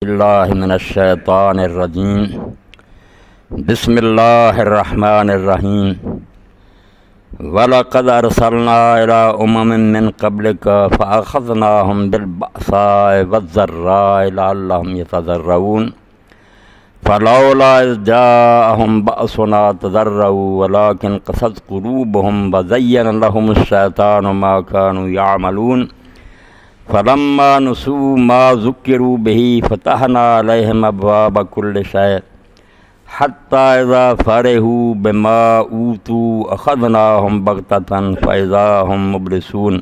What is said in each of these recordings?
اللہ من الشیطان الرجیم بسم اللہ الرحمن الرحیم وَلَقَدْ أَرْسَلْنَا إِلَىٰ أُمَمٍ مِّن قَبْلِكَ فَأَخَذْنَاهُمْ بِالْبَأْسَاءِ وَالضَّرَّاءِ لَعَلَّهُمْ يَتَضَرَّعُونَ فَلَوْلَا إِذْ جَاءَهُمْ بَأْسُنَا تَضَرَّعُوا وَلَٰكِنْ قَسَتْ قُلُوبُهُمْ وَزَيَّنَ لَهُمُ الشَّيْطَانُ مَا كَانُوا يَعْمَلُونَ فَلَمَّا نُسُوا مَا ذُكِّرُوا بِهِ فَتَحْنَا عَلَيْهِمْ أَبْوَابَ كُلِّ شَيْءٍ حَتَّىٰ إِذَا فَرِحُوا بِمَا أُوتُوا أَخَذْنَاهُمْ بَغْتَةً فَإِذَا هُم مُّبْلِسُونَ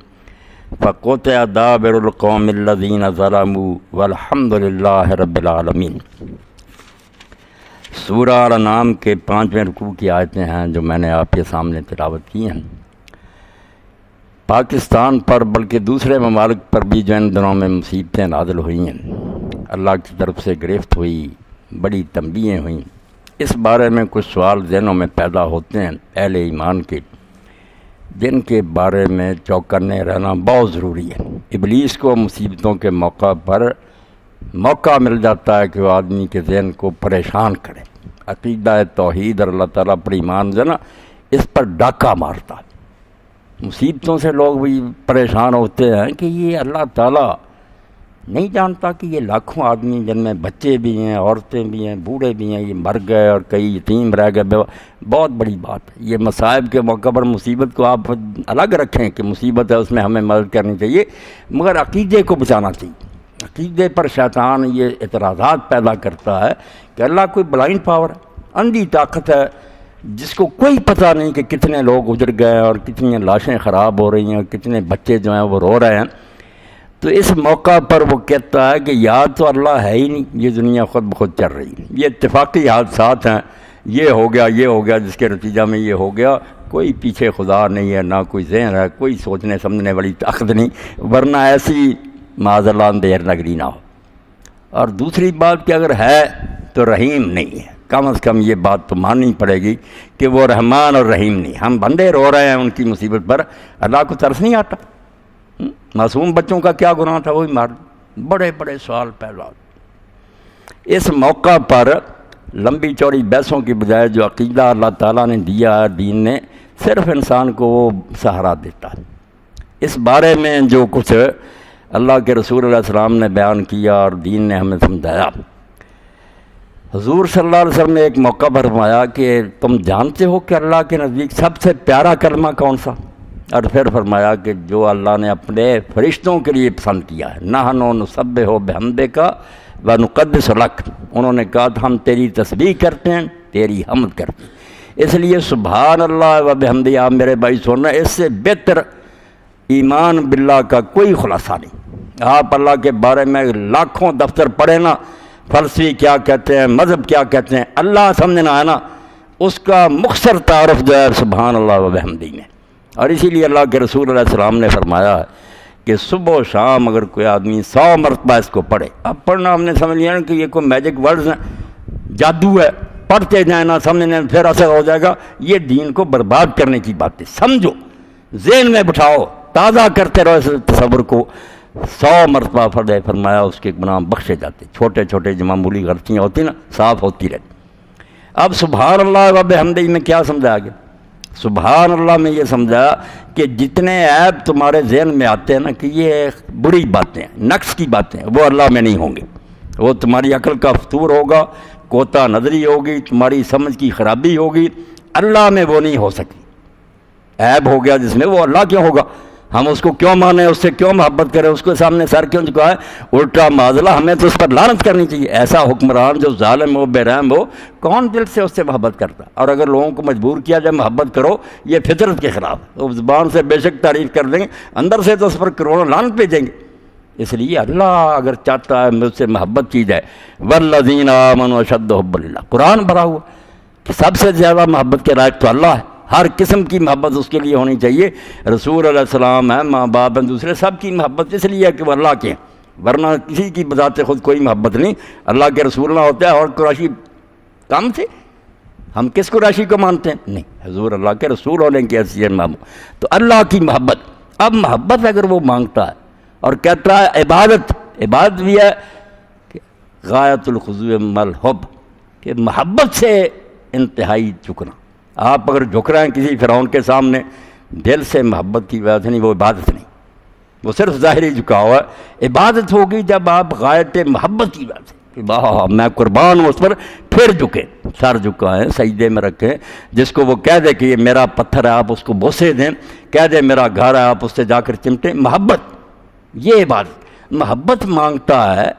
فَقُطِعَ دَابِرُ الْقَوْمِ الَّذِينَ ظَلَمُوا وَالْحَمْدُ لِلَّهِ رَبِّ الْعَالَمِينَ۔ سورہ الانعام کے 5ویں رکوع کی آیتیں ہیں جو میں نے آپ کے سامنے تلاوت کی ہیں۔ پاکستان پر بلکہ دوسرے ممالک پر بھی جو ان دنوں میں مصیبتیں نازل ہوئی ہیں، اللہ کی طرف سے گرفت ہوئی، بڑی تنبیہیں ہوئیں، اس بارے میں کچھ سوال ذہنوں میں پیدا ہوتے ہیں اہل ایمان کے، جن کے بارے میں چوکنے رہنا بہت ضروری ہے۔ ابلیس کو مصیبتوں کے موقع پر موقع مل جاتا ہے کہ وہ آدمی کے ذہن کو پریشان کرے، عقیدہ توحید اور اللہ تعالیٰ پر ایمان جو ہے نا، اس پر ڈاکہ مارتا ہے۔ مصیبتوں سے لوگ بھی پریشان ہوتے ہیں کہ یہ اللہ تعالیٰ نہیں جانتا کہ یہ لاکھوں آدمی جن میں بچے بھی ہیں، عورتیں بھی ہیں، بوڑھے بھی ہیں، یہ مر گئے اور کئی یتیم رہ گئے۔ بہت بڑی بات ہے۔ یہ مصائب کے موقع پر مصیبت کو آپ الگ رکھیں کہ مصیبت ہے، اس میں ہمیں مدد کرنی چاہیے، مگر عقیدے کو بچانا چاہیے۔ عقیدے پر شیطان یہ اعتراضات پیدا کرتا ہے کہ اللہ کوئی بلائنڈ پاور ہے، اندھی طاقت ہے، جس کو کوئی پتہ نہیں کہ کتنے لوگ گزر گئے اور کتنی لاشیں خراب ہو رہی ہیں اور کتنے بچے جو ہیں وہ رو رہے ہیں۔ تو اس موقع پر وہ کہتا ہے کہ یا تو اللہ ہے ہی نہیں، یہ دنیا خود بخود چل رہی ہے، یہ اتفاقی حادثات ہیں، یہ ہو گیا جس کے نتیجہ میں یہ ہو گیا، کوئی پیچھے خدا نہیں ہے، نہ کوئی ذہن ہے، کوئی سوچنے سمجھنے والی طاقت نہیں، ورنہ ایسی معاذ اللہ اندھیر نگری نہ ہو۔ اور دوسری بات کہ اگر ہے تو رحیم نہیں ہے، کم از کم یہ بات تو ماننی پڑے گی کہ وہ رحمان اور رحیم نہیں۔ ہم بندے رو رہے ہیں ان کی مصیبت پر، اللہ کو ترس نہیں آتا؟ معصوم بچوں کا کیا گناہ تھا، وہی مار۔ بڑے بڑے سوال پیدا ہوتے۔ اس موقع پر لمبی چوڑی بحثوں کی بجائے جو عقیدہ اللہ تعالیٰ نے دیا ہے، دین نے، صرف انسان کو وہ سہارا دیتا ہے۔ اس بارے میں جو کچھ اللہ کے رسول علیہ السلام نے بیان کیا اور دین نے ہمیں سمجھایا، حضور صلی اللہ علیہ وسلم نے ایک موقع پر فرمایا کہ تم جانتے ہو کہ اللہ کے نزدیک سب سے پیارا کلمہ کون سا؟ اور پھر فرمایا کہ جو اللہ نے اپنے فرشتوں کے لیے پسند کیا ہے، نحن نسبح بحمدک ونقدس لک۔ انہوں نے کہا تھا ہم تیری تسبیح کرتے ہیں، تیری حمد کرتے ہیں۔ اس لیے سبحان اللہ و بحمدہ، آپ میرے بھائی سننا، اس سے بہتر ایمان باللہ کا کوئی خلاصہ نہیں۔ آپ اللہ کے بارے میں لاکھوں دفتر پڑھیں نا، فلسفی کیا کہتے ہیں، مذہب کیا کہتے ہیں، اللہ سمجھنا ہے نا، اس کا مختصر تعارف جو ہے سبحان اللہ و بحمدہ میں۔ اور اسی لیے اللہ کے رسول علیہ السلام نے فرمایا ہے کہ صبح و شام اگر کوئی آدمی 100 مرتبہ اس کو پڑھے، اب پڑھنا ہم نے سمجھ لیا نا کہ یہ کوئی میجک ورڈز ہیں، جادو ہے، پڑھتے جائیں نہ سمجھنے پھر اثر ہو جائے گا، یہ دین کو برباد کرنے کی بات ہے۔ سمجھو، ذہن میں بٹھاؤ، تازہ کرتے رہو اس تصور کو۔ 100 مرتبہ پڑھے، فرمایا اس کے گناہ بخشے جاتے، چھوٹے چھوٹے جو معمولی غلطیاں ہوتی نا، صاف ہوتی رہتی۔ اب سبحان اللہ و بحمدہ میں کیا سمجھایا گیا؟ سبحان اللہ میں یہ سمجھایا کہ جتنے عیب تمہارے ذہن میں آتے ہیں نا کہ یہ بری باتیں ہیں، نقص کی باتیں، وہ اللہ میں نہیں ہوں گے، وہ تمہاری عقل کا فطور ہوگا، کوتا نظری ہوگی، تمہاری سمجھ کی خرابی ہوگی، اللہ میں وہ نہیں ہو سکتی۔ عیب ہو گیا جس میں، وہ اللہ کیوں ہوگا؟ ہم اس کو کیوں مانیں، اس سے کیوں محبت کریں، اس کے سامنے سر کیوں جھکائیں؟ الٹا معاذ ہمیں تو اس پر لعنت کرنی چاہیے۔ ایسا حکمران جو ظالم ہو، بے رحم ہو، کون دل سے اس سے محبت کرتا؟ اور اگر لوگوں کو مجبور کیا جائے محبت کرو، یہ فطرت کے خلاف ہے۔ وہ زبان سے بے شک تعریف کر دیں گے، اندر سے تو اس پر کروڑوں لعنت بھیجیں گے۔ اس لیے اللہ اگر چاہتا ہے مجھ سے محبت کی جائے، والذین آمنوا اشد حبا للہ، قرآن بھرا ہوا کہ سب سے زیادہ محبت کے لائق تو اللہ ہے، ہر قسم کی محبت اس کے لیے ہونی چاہیے۔ رسول علیہ السلام ہیں، ماں باپ ہیں، دوسرے سب کی محبت اس لیے ہے کہ وہ اللہ کے ہیں، ورنہ کسی کی بذات خود کوئی محبت نہیں۔ اللہ کے رسول نہ ہوتا ہے اور قریشی کام تھے، ہم کس قریشی کو مانتے ہیں؟ نہیں، حضور اللہ کے رسول ہونے کی حیثیت میں تو اللہ کی محبت۔ اب محبت اگر وہ مانگتا ہے اور کہتا ہے عبادت بھی ہے غایت الخضوع ملحب، کہ محبت سے انتہائی جھکنا. آپ اگر جھک رہے ہیں کسی فرعون کے سامنے دل سے محبت کی وجہ سے نہیں، وہ عبادت نہیں، وہ صرف ظاہری جھکاؤ ہے. عبادت ہوگی جب آپ غایت محبت کی وجہ سے کہ واہ میں قربان ہوں اس پر، پھر جھکیں، سر جھکائیں، سجدے میں رکھیں. جس کو وہ کہہ دے کہ یہ میرا پتھر ہے آپ اس کو بوسے دیں، کہہ دے میرا گھر ہے آپ اس سے جا کر چمٹیں. محبت، یہ عبادت. محبت مانگتا ہے،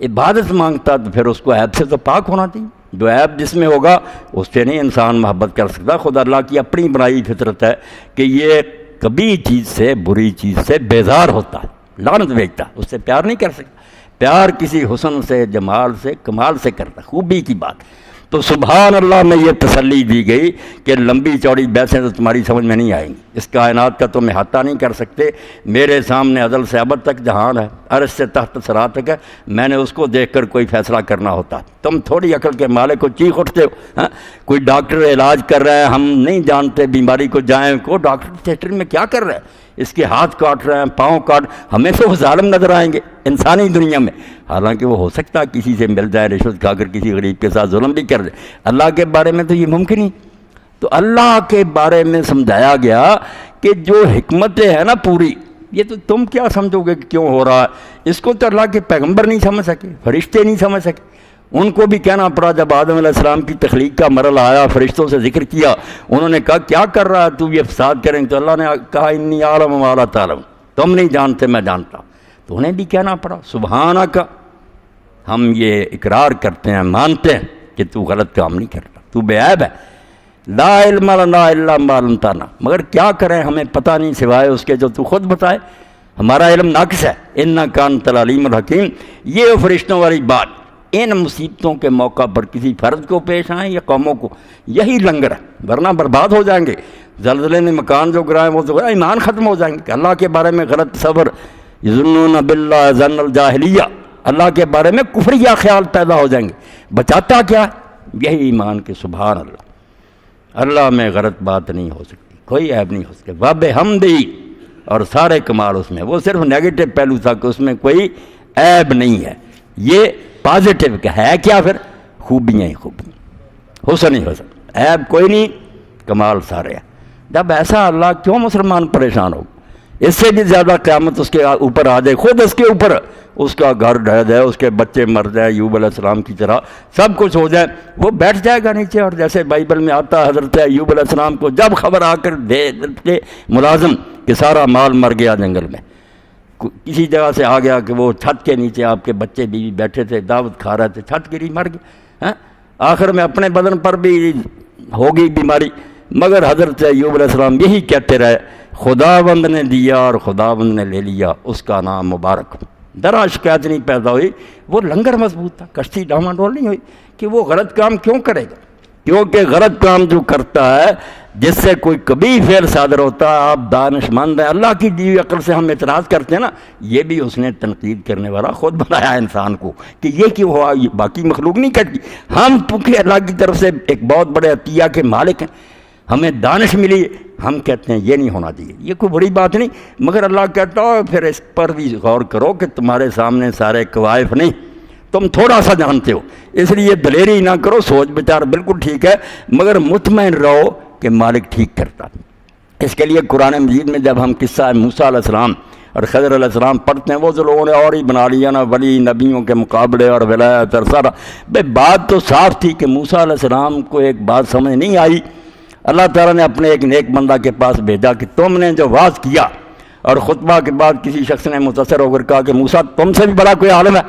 عبادت مانگتا تو پھر اس کو عیب سے تو پاک ہونا چاہیے. جو عیب جس میں ہوگا اس سے نہیں انسان محبت کر سکتا. خدا اللہ کی اپنی بنائی فطرت ہے کہ یہ کبھی چیز سے، بری چیز سے بیزار ہوتا ہے، لعنت بھیجتا، اس سے پیار نہیں کر سکتا. پیار کسی حسن سے، جمال سے، کمال سے کرتا، خوبی کی بات. تو سبحان اللہ میں یہ تسلی دی گئی کہ لمبی چوڑی بحثیں تو تمہاری سمجھ میں نہیں آئیں گی، اس کائنات کا تم احاطہ نہیں کر سکتے. میرے سامنے ازل سے ابد تک جہان ہے، عرش سے تحت ثری تک ہے. میں نے اس کو دیکھ کر کوئی فیصلہ کرنا ہوتا. تم تھوڑی عقل کے مالک کو چیخ اٹھتے ہو. کوئی ڈاکٹر علاج کر رہا ہے، ہم نہیں جانتے بیماری کو جائیں کو ڈاکٹر تھیٹر میں کیا کر رہا ہے، اس کے ہاتھ کاٹ رہے ہیں، پاؤں کاٹ، ہمیں تو وہ ظالم نظر آئیں گے انسانی دنیا میں. حالانکہ وہ ہو سکتا ہے کسی سے مل جائے، رشوت کھا کر کسی غریب کے ساتھ ظلم بھی کر دے. اللہ کے بارے میں تو یہ ممکن ہی. تو اللہ کے بارے میں سمجھایا گیا کہ جو حکمتیں ہیں نا پوری، یہ تو تم کیا سمجھو گے کہ کیوں ہو رہا ہے. اس کو تو اللہ کے پیغمبر نہیں سمجھ سکے، فرشتے نہیں سمجھ سکے. ان کو بھی کہنا پڑا جب آدم علیہ السلام کی تخلیق کا مرحلہ آیا، فرشتوں سے ذکر کیا، انہوں نے کہا کیا کر رہا ہے تو، یہ فساد کریں. تو اللہ نے کہا انی اعلم ما لا تعلمون، تم نہیں جانتے میں جانتا. تو انہیں بھی کہنا پڑا سبحانک، ہم یہ اقرار کرتے ہیں، مانتے ہیں کہ تو غلط کام نہیں کرتا، تو بے عیب ہے. لا علم لنا الا ما علمتنا، مگر کیا کریں ہمیں پتہ نہیں سوائے اس کے جو تو خود بتائے. ہمارا علم ناقص ہے. انک انت العلیم الحکیم. یہ فرشتوں والی بات ان مصیبتوں کے موقع پر کسی فرد کو پیش آئیں یا قوموں کو، یہی لنگر ہے، ورنہ برباد ہو جائیں گے. زلزلے نے مکان جو گرائے وہ تو ایمان ختم ہو جائیں گے کہ اللہ کے بارے میں غلط تصور. یظنون باللہ ظن الجاہلیہ، اللہ کے بارے میں کفریہ خیال پیدا ہو جائیں گے. بچاتا کیا ہے؟ یہی ایمان کے سبحان اللہ، اللہ میں غلط بات نہیں ہو سکتی، کوئی عیب نہیں ہو سکتا. وب حمدی، اور سارے کمال اس میں. وہ صرف نیگیٹو پہلو تھا کہ اس میں کوئی عیب نہیں ہے. یہ پازیٹیو کیا ہے، کیا پھر خوبیاں ہی خوبیاں، حسن ہی حسن، عیب کوئی نہیں، کمال سارے ہیں. جب ایسا اللہ کیوں مسلمان پریشان ہو؟ اس سے بھی زیادہ قیامت اس کے اوپر آ جائے، خود اس کے اوپر اس کا گھر ڈھہ جائے، اس کے بچے مر جائے ایوب علیہ السلام کی طرح، سب کچھ ہو جائے، وہ بیٹھ جائے گا نیچے. اور جیسے بائبل میں آتا حضرت ایوب علیہ السلام کو جب خبر آ کر دے دیتے ملازم کہ سارا مال مر گیا جنگل میں، کسی جگہ سے آ گیا کہ وہ چھت کے نیچے آپ کے بچے بیوی بیٹھے تھے دعوت کھا رہے تھے، چھت گری مر گئے. آخر میں اپنے بدن پر بھی ہوگی بیماری، مگر حضرت ایوب علیہ السلام یہی کہتے رہے خداوند نے دیا اور خداوند نے لے لیا، اس کا نام مبارک. ذرا شکایت نہیں پیدا ہوئی، وہ لنگر مضبوط تھا، کشتی ڈاما ڈول نہیں ہوئی کہ وہ غلط کام کیوں کرے گا. کیونکہ غلط کام جو کرتا ہے، جس سے کوئی کبھی فعل صادر ہوتا ہے، آپ دانش مند ہیں، اللہ کی دی ہوئی عقل سے ہم اعتراض کرتے ہیں نا، یہ بھی اس نے تنقید کرنے والا خود بنایا انسان کو کہ یہ کیوں ہوا، یہ باقی مخلوق نہیں کرتی. ہم چونکہ اللہ کی طرف سے ایک بہت بڑے عطیہ کے مالک ہیں، ہمیں دانش ملی، ہم کہتے ہیں یہ نہیں ہونا چاہیے، یہ کوئی بڑی بات نہیں. مگر اللہ کہتا ہے پھر اس پر بھی غور کرو کہ تمہارے سامنے سارے قوائف نہیں، تم تھوڑا سا جانتے ہو، اس لیے دلیری نہ کرو. سوچ بچار بالکل ٹھیک ہے، مگر مطمئن رہو کہ مالک ٹھیک کرتا. اس کے لیے قرآن مجید میں جب ہم قصہ موسیٰ علیہ السلام اور خضر علیہ السلام پڑھتے ہیں، وہ جو لوگوں نے اور ہی بنا لیا نا ولی نبیوں کے مقابلے اور ولایت اور سارا، بات تو صاف تھی کہ موسیٰ علیہ السلام کو ایک بات سمجھ نہیں آئی. اللہ تعالیٰ نے اپنے ایک نیک بندہ کے پاس بھیجا کہ تم نے جو واز کیا، اور خطبہ کے بعد کسی شخص نے متاثر ہو کر کہا کہ موسیٰ تم سے بھی بڑا کوئی عالم ہے.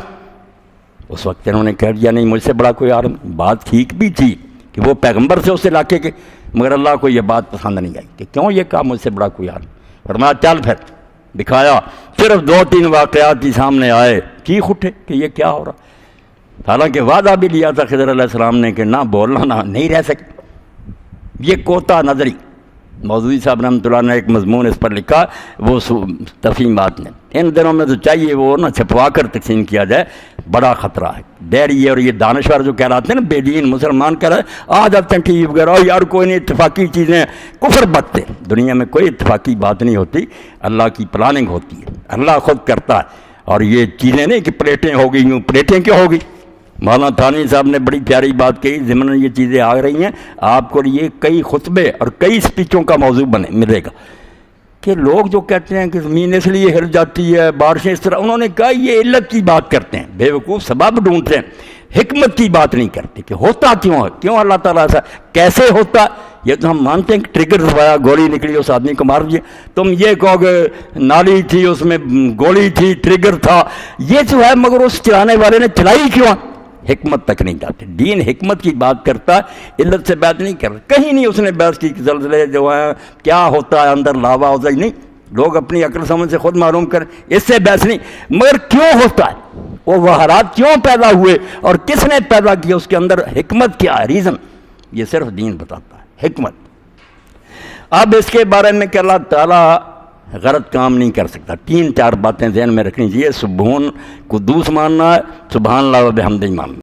اس وقت انہوں نے کہہ دیا نہیں، مجھ سے بڑا کوئی عالم. بات ٹھیک بھی تھی کہ وہ پیغمبر سے اس علاقے کے، مگر اللہ کو یہ بات پسند نہیں آئی کہ کیوں یہ کہا مجھ سے بڑا کوئی عالم. فرمایا چل پھر دکھایا. صرف 2-3 واقعات ہی سامنے آئے، چیخ اٹھے کہ یہ کیا ہو رہا. حالانکہ وعدہ بھی لیا تھا خضر علیہ السلام نے کہ نہ بولنا، نہ نہیں رہ سکے. یہ کوتا نظری، مودودی صاحب رحمۃ اللہ نے ایک مضمون اس پر لکھا، وہ تفہیمات نے. ان دنوں میں تو چاہیے وہ نا چھپوا کر تقسیم کیا جائے، بڑا خطرہ ہے. ڈیری اور یہ دانشور جو کہلاتے ہیں نا، بے دین مسلمان کہہ رہے آ جاتے ہیں ٹی وی وغیرہ، یار کوئی نہیں، اتفاقی چیزیں کفر بکتے. دنیا میں کوئی اتفاقی بات نہیں ہوتی، اللہ کی پلاننگ ہوتی ہے، اللہ خود کرتا ہے. اور یہ چیزیں نہیں کہ پلیٹیں ہوگی یوں، پلیٹیں کیوں ہوگی، مولانا تھانی صاحب نے بڑی پیاری بات کہی، ضمن یہ چیزیں آ رہی ہیں آپ کو یہ کئی خطبے اور کئی اسپیچوں کا موضوع ملے گا کہ لوگ جو کہتے ہیں کہ زمین اس لیے ہل جاتی ہے، بارشیں اس طرح، انہوں نے کہا یہ علت کی بات کرتے ہیں، بے وقوف سبب ڈھونڈتے ہیں، حکمت کی بات نہیں کرتے کہ ہوتا کیوں ہے، کیوں اللہ تعالیٰ ایسا کیسے ہوتا. یہ تو ہم مانتے ہیں کہ ٹریگر ہوا، گولی نکلی اس آدمی کو مار دیا. تم یہ کہو کہ نالی تھی اس میں گولی تھی، ٹریگر تھا، یہ جو ہے، مگر اس چلانے والے نے چلائی کیوں؟ حکمت تک نہیں جاتے. دین حکمت کی بات کرتا ہے، علت سے بات نہیں کرتا. کہیں نہیں اس نے بحث کی کہ زلزلے جو ہیں کیا ہوتا ہے، اندر لاوا ہوتا ہے، نہیں. لوگ اپنی عقل سمجھ سے خود معلوم کریں، اس سے بحث نہیں. مگر کیوں ہوتا ہے، وہ حالات کیوں پیدا ہوئے اور کس نے پیدا کیا، اس کے اندر حکمت کیا ہے، ریزن، یہ صرف دین بتاتا ہے، حکمت. اب اس کے بارے میں کہ اللہ تعالیٰ غلط کام نہیں کر سکتا، 3-4 باتیں ذہن میں رکھنی چاہیے. سبحان قدوس ماننا ہے، سبحان اللہ و بحمدہ ماننا.